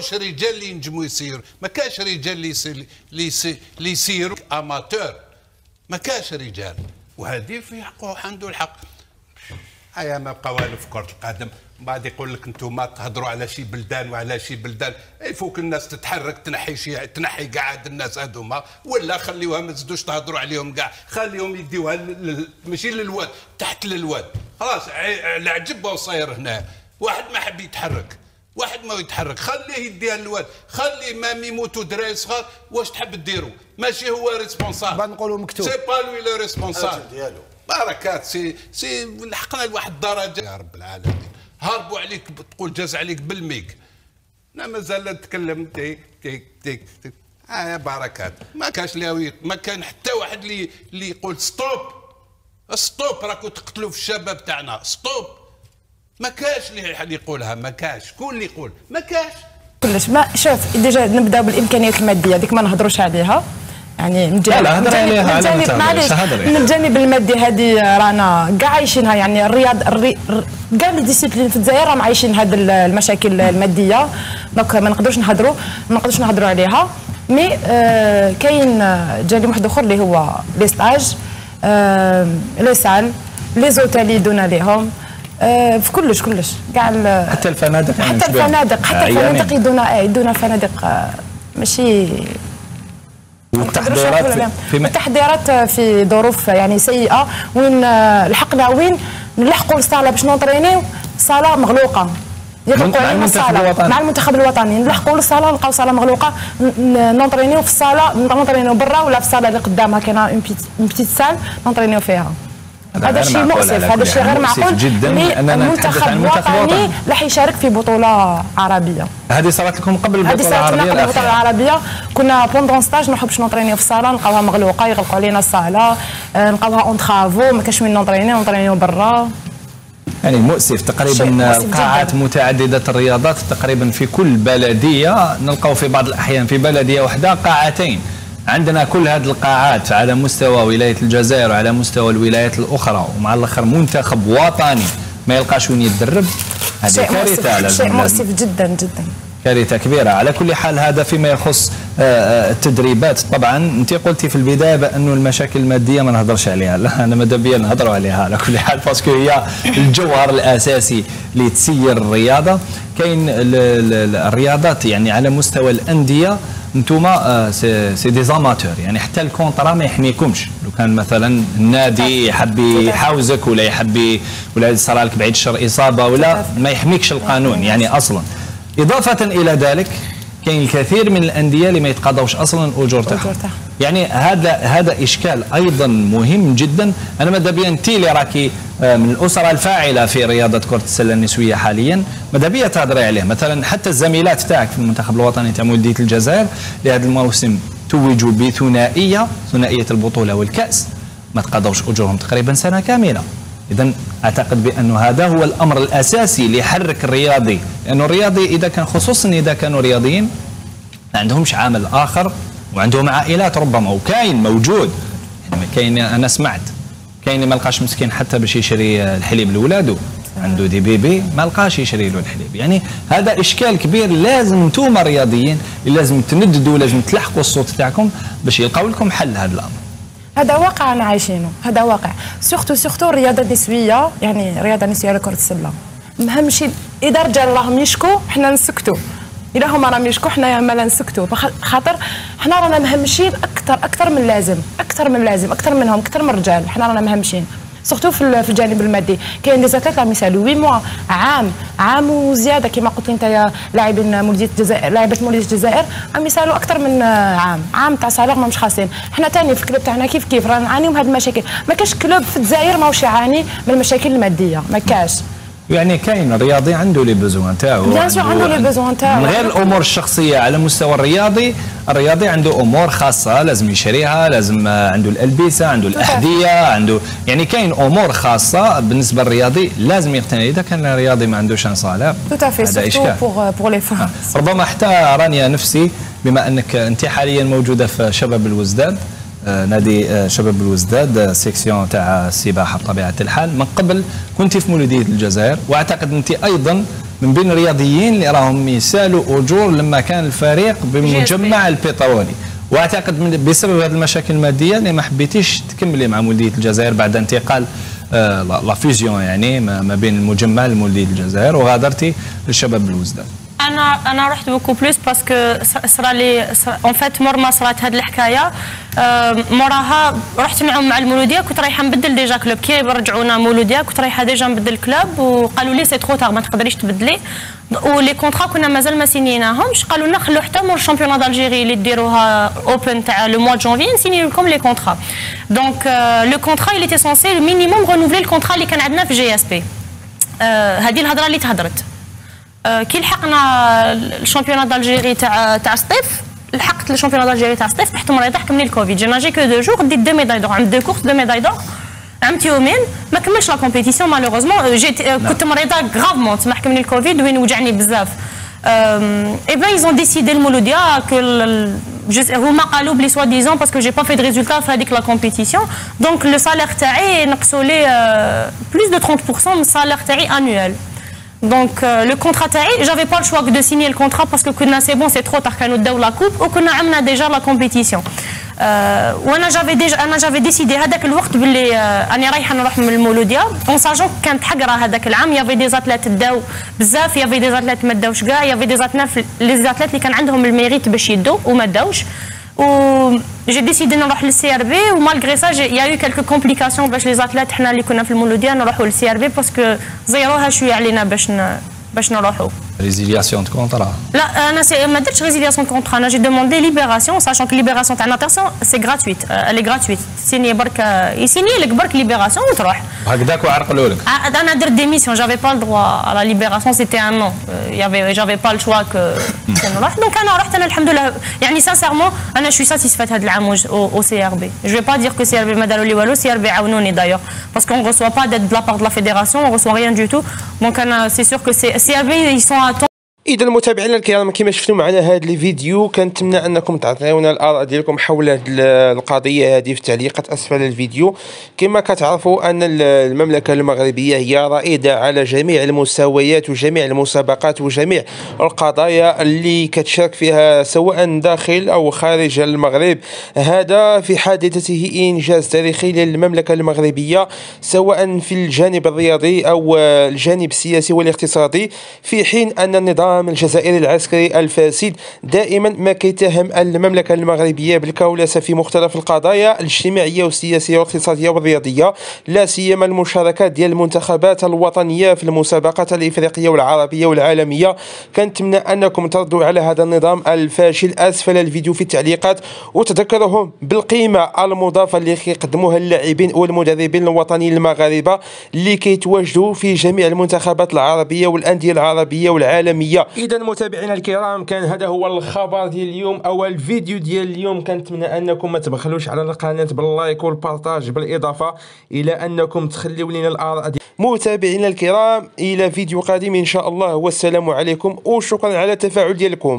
كاوش رجال اللي ينجموا يسيروا، ما كاش رجال اللي يسيروا اماتور، ما كاش رجال، وهذه في حقه عنده الحق. هيا ما بقى والو في كرة القدم، بعد يقول لك انتم تهضروا على شي بلدان وعلى شي بلدان، يفوك الناس تتحرك تنحي قاعد الناس هذوما، ولا خليوها ما تزيدوش تهضروا عليهم كاع، خليهم يديوها ماشي للواد تحت للواد، خلاص العجب وصاير هنا، واحد ما حب يتحرك، واحد ما يتحرك، خليه يديها للواد، خلي مام يموتوا دراري صغار، واش تحب ديروا؟ ماشي هو ريسبونسابل، بعد نقولوا مكتوب سي با لوي لو ريسبونسابل ديالو. بركات سي لحقنا لواحد الدرجه يا رب العالمين، هربوا عليك تقول جاز عليك بالميك، انا مازال نتكلم تيك تيك تيك تيك. يا بركات ما كانش ما كان حتى واحد اللي يقول ستوب ستوب، راكو تقتلوا في الشباب تاعنا ستوب، ما كاش اللي يقولها، ما كاش، شكون اللي يقول ما كاش كلش. ما شوف ديجا نبداو بالامكانيات الماديه هذيك ما نهضروش عليها، يعني من الجانب المادي هذه رانا كاع عايشينها، يعني الرياض كاع لي ديسيبلين في الجزائر راهم عايشين هذه المشاكل الماديه، دونك ما نقدروش نهضروا عليها. مي كاين جانب واحد اخر اللي هو لي ستاج، لي سال، لي زوتيل اللي يدونا ليهم، في كلش كاع حتى الفنادق، حتى يدونا فنادق ماشي. والتحضيرات في ظروف يعني سيئه، وين لحقنا وين نلحقوا الصاله باش نونطرينيو، الصاله مغلوقه مع المنتخب الوطني، نلحقوا للصاله نلقاو صاله مغلوقه، نونطرينيو في الصاله، نونطرينيو برا ولا في الصاله اللي قدامها كاينه اون بيتيت سال نونطرينيو فيها. هذا شيء مؤسف، هذا الشيء غير معقول جدا. المنتخب الوطني راح يشارك في بطوله عربيه. هذه صارت لكم قبل البطوله العربيه، كنا بوندون ستاج نروحوا باش نونطرينيو في الصاله، نلقاوها مغلوقه، يغلقوا علينا الصاله، نلقاوها اون ترافو، ما كاش وين نونطرينيو برا. يعني مؤسف تقريبا. القاعات متعدده الرياضات تقريبا في كل بلديه، نلقاو في بعض الاحيان في بلديه واحده قاعتين. عندنا كل هذه القاعات على مستوى ولاية الجزائر وعلى مستوى الولايات الأخرى، ومع الآخر منتخب وطني ما يلقاش وين يتدرب، هذه كارثة. شيء مؤسف جدا جدا، كارثة كبيرة. على كل حال هذا فيما يخص التدريبات. طبعا أنت قلتي في البداية بأنه المشاكل المادية ما نهضرش عليها، لا أنا ماذا بيا نهضروا عليها على كل حال، باسكو هي الجوهر الأساسي لتسير الرياضة. كاين الرياضات يعني على مستوى الأندية انتوما سي دي زاماتور، يعني حتى الكونطرا ما يحميكمش. لو كان مثلا النادي يحب يحاوزك ولا يحب ولا صار لك بعيد الشر اصابه ولا ما يحميكش القانون يعني اصلا. اضافه الى ذلك كاين الكثير من الانديه اللي ما يتقاضوش اصلا الاجور تاعهم، يعني هذا اشكال ايضا مهم جدا. انا ماذا بيا انت اللي راكي من الاسره الفاعله في رياضه كره السله النسويه حاليا، ماذا بيا تهضري عليه. مثلا حتى الزميلات تاعك في المنتخب الوطني تاع مولوديه الجزائر لهذا الموسم توجوا بثنائيه البطوله والكاس، ما تقاضوش اجورهم تقريبا سنه كامله. إذا أعتقد بأنه هذا هو الأمر الأساسي اللي يحرك الرياضي، لأنه الرياضي إذا كان خصوصا إذا كانوا رياضيين ما عندهمش عامل آخر وعندهم عائلات ربما، وكاين موجود يعني كاين. أنا سمعت كاين ما لقاش مسكين حتى باش يشري الحليب لولادو، عنده دي بيبي ما لقاش يشري له الحليب. يعني هذا إشكال كبير، لازم انتوما رياضيين لازم تنددوا، لازم تلحقوا الصوت تاعكم باش يلقاو لكم حل هذا الأمر. هذا واقع انا عايشينه، هذا واقع. سورتو الرياضه النسويه، يعني الرياضه النسويه لكره السله اهم شيء اذا رجال راهم يشكوا حنا نسكتوا، اذا هما راهم يشكوا حنا ما نسكتوا، خاطر حنا رانا مهمشين اكثر من اللازم، اكثر منهم، اكثر من الرجال. حنا رانا مهمشين سورتو في الجانب المادي. كاين دي زاتليت راهم يسالوا 8 موا، عام وزياده كما قلت لي انت، لاعبات مولوديه الجزائر راهم يسالوا اكثر من عام تاع صالير ماهمش خاصين. حنا ثاني في الكلوب تاعنا كيف رانا نعانيو من هذه المشاكل. ما كاش كلوب في الجزائر ماهوش يعاني من المشاكل الماديه، ما كاش. يعني كاين الرياضي عنده لي بوزوان تاعو، عنده لي بوزوان تاعو من غير الامور الشخصيه. على مستوى الرياضي عنده امور خاصه لازم يشريها، لازم عنده الالبسه، عنده الاحذيه، عنده يعني كاين امور خاصه بالنسبه للرياضي لازم يقتنع. اذا كان الرياضي ما عندوش ان صالير هذا اشكال بور لي فام. ربما حتى رانيا نفسي بما انك انت حاليا موجوده في شباب الوزداد، نادي شباب الوزداد سيكسيون تاع السباحه بطبيعه الحال. من قبل كنت في مولوديه الجزائر، واعتقد انت ايضا من بين الرياضيين اللي راهم يسالوا اجور لما كان الفريق بمجمع البترولي، واعتقد بسبب هذه المشاكل الماديه اللي ما حبيتيش تكملي مع مولوديه الجزائر بعد انتقال لا فيزيون يعني ما بين المجمع لمولوديه الجزائر، وغادرتي للشباب الوزداد. انا رحت بوكو بلوس باسكو صرا لي اون فيت مور ما صرات هذه الحكايه موراها رحت معهم مع المولوديه. كنت رايحه نبدل ديجا كلوب كي رجعونا مولوديه، كنت رايحه ديجا نبدل كلوب وقالوا لي سي ترو تار ما تقدريش تبدلي، ولي كونطرا كنا مازال ما سينيناهمش. قالوا لنا خلوا حتى مور الشامبيون دالجيري اللي ديروها اوبن تاع لو موا جونفي نسيني لكم لي كونطرا. دونك لو كونطرا اللي تي سونسي مينيموم رونوفلي الكونطرا اللي كان عندنا في جي اس بي. هذه الهضره اللي تهضرت كي لحقنا الشامبيونات دالجيري تاع سطيف. لحقت الشامبيونات دالجيري تاع سطيف تحت مريضه حكمني الكوفيد. جي ناجي كو دو جور، ديت دو ميداي دور، عملت دو كورس دو ميداي دور، عملت يومين ما كملش لا كومبيتيسيون مالوغوزمون. جيت كنت مريضه غرافمون تما حكمني الكوفيد وين وجعني بزاف. اي بان ايزون ديسيدي المولوديه هما قالوا بلي سوا ديزون باسكو جي با في دو ريزولتا في هذيك لا كومبيتيسيون. دونك لو سالير تاعي نقصوا لي بلوس دو 30% من السالير تاعي انويل. Donc le contrat تاعي j'avais pas le choix que de signer le contrat parce que كنا c'est bon c'est trop tard كانوا داو لا كوب وكنا عملنا ديجا لا كومبيتيسيون. وانا j'avais décidé هذاك الوقت باللي اني رايحه نروح من المولوديه اون ساجون كانت حقره هذاك العام. يافي دي زاتليت داو بزاف، يافي دي زاتليت ما داوش كاع، يافي دي زاتليت اللي كان عندهم الميريت باش يدوا وما داوش. و جي ديسيدي نروح للسي ار بي ومالغري سا يا يو كالكو كومبليكاسيون باش لي زاتليت حنا اللي كنا في المولوديه نروحوا للسي ار بي باسكو زيروها شويه علينا باش نروحوا. ريزيلياسيون دو كونطرا؟ لا انا ما درتش ريزيلياسيون دو كونطرا، انا جي دوموندي ليبراسيون ساشون كو ليبراسيون تاع ناتاسيون سي غراتويت، الي غراتويت سيني برك يسيني لك برك ليبراسيون وتروح هكذاك وعرقلوا لك. انا درت ديميسيون جافي با الدروا على ليبراسيون سيتي ان نو جافي با الشوا كو نروح. دونك انا رحت انا الحمد لله يعني سانسيرمون انا شوي ساتيسفات هذا العام او سي ار بي. جو في با دير كو سي ار بي ما داروا لي والو، سي ار بي عاونوني دايوغ باسكو اون ريسوا با ديد لا بار دو لا فيديراسيون اون ريسوا ريان دو تو. دونك انا سي سور كو سي ار بي يسون. اذا المتابعين الكرام كما شفتوا معنا هذا الفيديو كنتمنى انكم تعطيونا الاراء ديالكم حول هذه القضيه هذه في التعليقات اسفل الفيديو. كما كتعرفوا ان المملكه المغربيه هي رائده على جميع المستويات وجميع المسابقات وجميع القضايا اللي كتشارك فيها سواء داخل او خارج المغرب. هذا في حد ذاته انجاز تاريخي للمملكه المغربيه سواء في الجانب الرياضي او الجانب السياسي والاقتصادي، في حين ان النظام الجزائري العسكري الفاسد دائما ما كيتهم المملكه المغربيه بالكولسه في مختلف القضايا الاجتماعيه والسياسيه والاقتصاديه والرياضيه، لا سيما المشاركات ديال المنتخبات الوطنيه في المسابقات الافريقيه والعربيه والعالميه. كنتمنى انكم تردوا على هذا النظام الفاشل اسفل الفيديو في التعليقات وتذكرهم بالقيمه المضافه اللي كيقدموها اللاعبين والمدربين الوطنيين المغاربه اللي كيتواجدوا في جميع المنتخبات العربيه والانديه العربيه والعالميه. اذا متابعينا الكرام كان هذا هو الخبر ديال اليوم او الفيديو ديال اليوم. كنتمنى انكم ما تبخلوش على القناه باللايك والبارطاج بالاضافه الى انكم تخليوا لنا الاراء. متابعينا الكرام الى فيديو قادم ان شاء الله، والسلام عليكم وشكرا على التفاعل ديالكم.